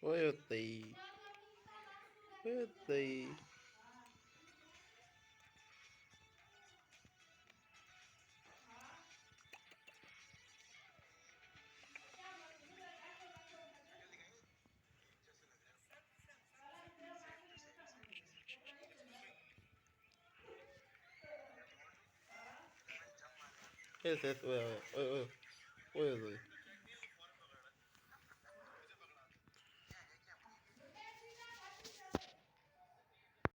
Ôi tì. Ôi tì. ¿Qué es eso? Oye, oye, oye, oye, oye.